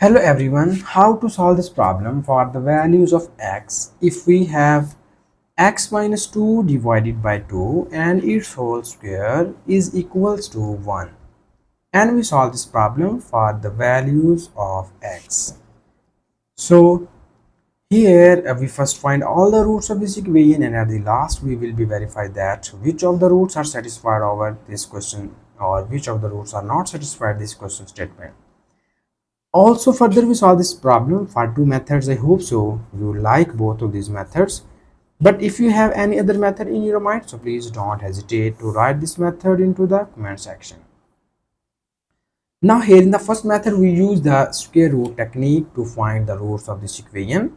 Hello everyone, how to solve this problem for the values of x if we have x minus 2 divided by 2 and its whole square is equals to 1, and we solve this problem for the values of x. So here we first find all the roots of this equation, and at the last we will be verify that which of the roots are satisfied over this question or which of the roots are not satisfied this question statement. Also, further we solve this problem for two methods. I hope so you like both of these methods, but if you have any other method in your mind, so please don't hesitate to write this method into the comment section. Now here in the first method we use the square root technique to find the roots of this equation.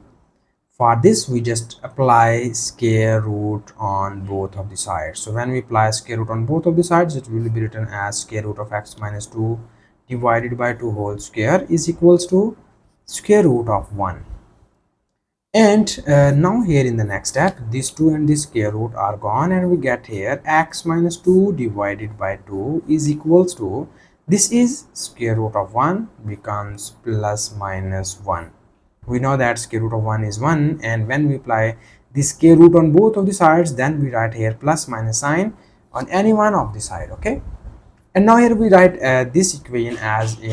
For this we just apply square root on both of the sides. So when we apply square root on both of the sides, it will be written as square root of x minus 2 divided by 2 whole square is equals to square root of 1. And now here in the next step, this 2 and this square root are gone, and we get here x minus 2 divided by 2 is equals to, this is square root of 1 becomes plus minus 1. We know that square root of 1 is 1, and when we apply the square root on both of the sides, then we write here plus minus sign on any one of the side. Okay. And now here we write this equation as we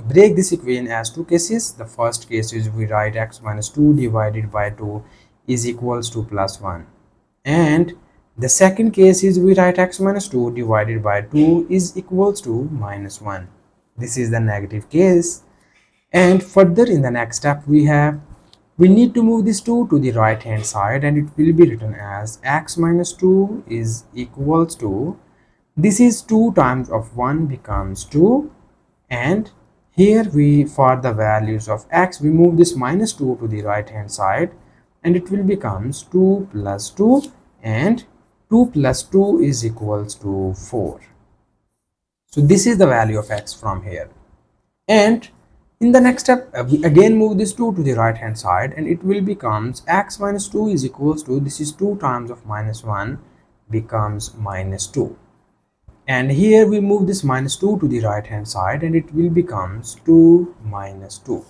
break this equation as two cases. The first case is we write x minus 2 divided by 2 is equals to plus 1, and the second case is we write x minus 2 divided by 2 is equals to minus 1. This is the negative case. And further in the next step we need to move this 2 to the right hand side, and it will be written as x minus 2 is equals to, this is 2 times of 1 becomes 2, and here we, for the values of x, we move this minus 2 to the right hand side, and it will becomes 2 plus 2, and 2 plus 2 is equals to 4. So this is the value of x from here. And in the next step we again move this 2 to the right hand side, and it will becomes x minus 2 is equals to, this is 2 times of minus 1 becomes minus 2. And here we move this minus 2 to the right hand side, and it will becomes 2 minus 2.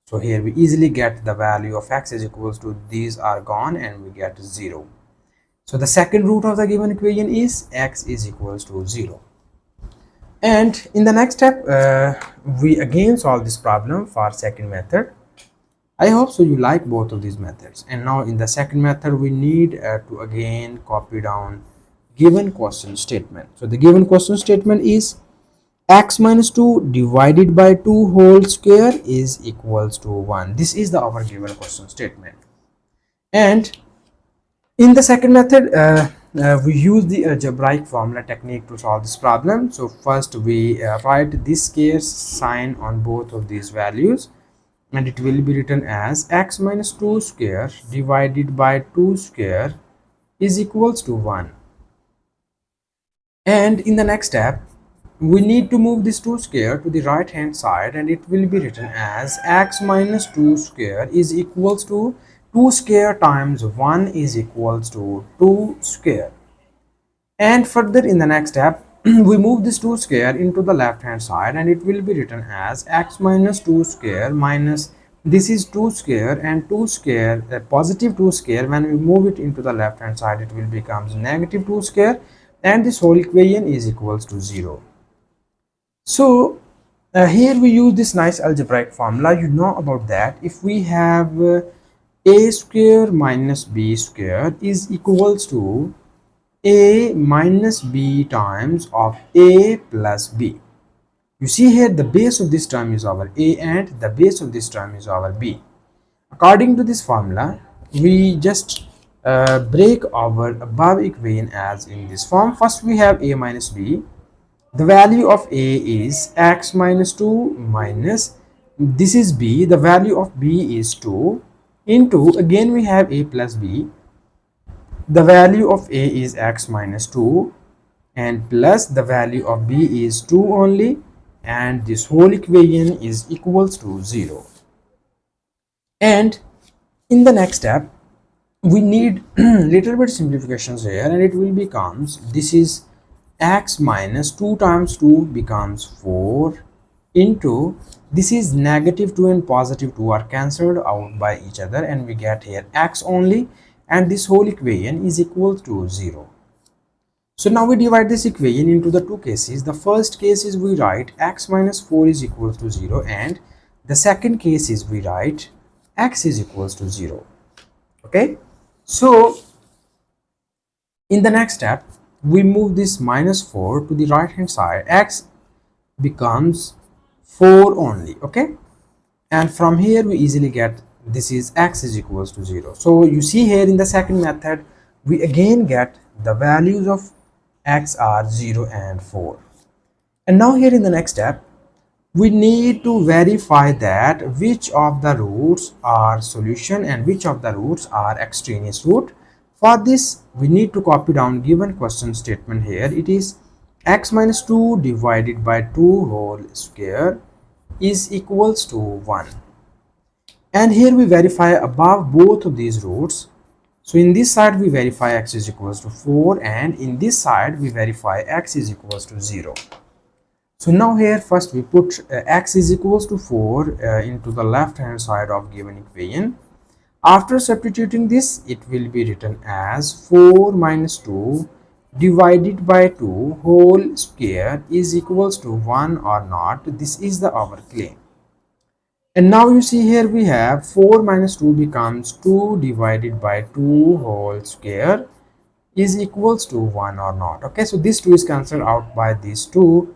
So here we easily get the value of x is equals to, these are gone, and we get 0. So the second root of the given equation is x is equals to 0. And in the next step we again solve this problem for second method. I hope so you like both of these methods. And now in the second method we need to again copy down given question statement. So the given question statement is x minus 2 divided by 2 whole square is equals to 1. This is our given question statement. And in the second method we use the algebraic formula technique to solve this problem. So first we write this case sign on both of these values, and it will be written as x minus 2 square divided by 2 square is equals to 1. And in the next step we need to move this 2 square to the right hand side, and it will be written as x minus 2 square is equals to 2 square times 1 is equals to 2 square. And further in the next step we move this 2 square into the left hand side, and it will be written as x minus 2 square minus, this is 2 square, and 2 square positive 2 square, when we move it into the left hand side it will becomes negative 2 square, and this whole equation is equals to 0. So here we use this nice algebraic formula. You know about that. If we have a square minus b square is equals to a minus b times of a plus b. You see here the base of this term is our a, and the base of this term is our b. According to this formula we just break our above equation as in this form. First we have a minus b. The value of a is x minus 2 minus, this is b, the value of b is 2, into again we have a plus b, the value of a is x minus 2, and plus the value of b is 2 only, and this whole equation is equals to 0. And in the next step we need little bit simplifications here, and it will becomes, this is x minus 2 times 2 becomes 4 into, this is negative 2 and positive 2 are cancelled out by each other, and we get here x only, and this whole equation is equal to 0. So now we divide this equation into the two cases. The first case is we write x minus 4 is equal to 0, and the second case is we write x is equals to 0. Okay, so in the next step we move this minus 4 to the right hand side. X becomes 4 only. Okay, and from here we easily get this is x is equals to 0. So you see here in the second method we again get the values of x are 0 and 4. And now here in the next step we need to verify that which of the roots are solution and which of the roots are extraneous root. For this we need to copy down given question statement here. It is x minus 2 divided by 2 whole square is equals to 1. And here we verify above both of these roots. So in this side we verify x is equals to 4, and in this side we verify x is equals to 0. So now here first we put x is equals to 4 into the left hand side of given equation. After substituting this, it will be written as 4 minus 2 divided by 2 whole square is equals to 1 or not. This is the our claim. And now you see here we have 4 minus 2 becomes 2 divided by 2 whole square is equals to 1 or not. Okay, so this 2 is cancelled out by these 2,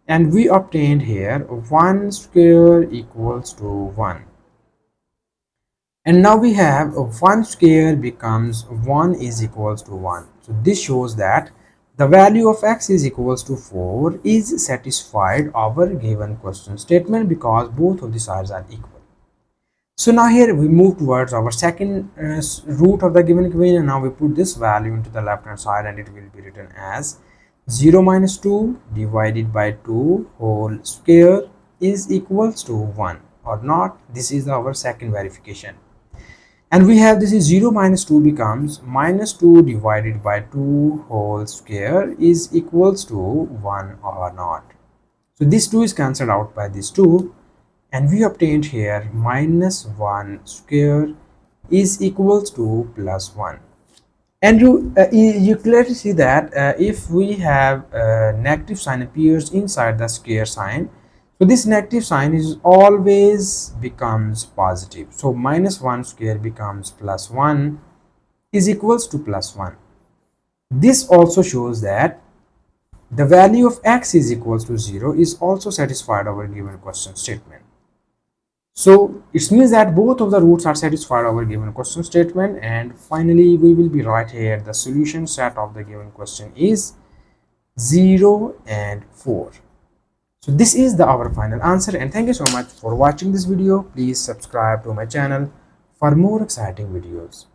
and we obtained here 1 square equals to 1. And now we have 1 square becomes 1 is equals to 1. So this shows that the value of x is equals to 4 is satisfied our given question statement because both of the sides are equal. So now here we move towards our second root of the given equation, and now we put this value into the left hand side, and it will be written as 0 minus 2 divided by 2 whole square is equals to 1 or not. This is our second verification. And we have this is 0 minus 2 becomes minus 2 divided by 2 whole square is equals to 1 or not. So this 2 is cancelled out by this 2, and we obtained here minus 1 square is equals to plus 1. And you clearly see that if we have negative sign appears inside the square sign, so this negative sign is always becomes positive. So minus 1 square becomes plus 1 is equals to plus 1. This also shows that the value of x is equals to 0 is also satisfied our given question statement. So it means that both of the roots are satisfied our given question statement, and finally we will be right here the solution set of the given question is 0 and 4. So this is our final answer, and thank you so much for watching this video. Please subscribe to my channel for more exciting videos.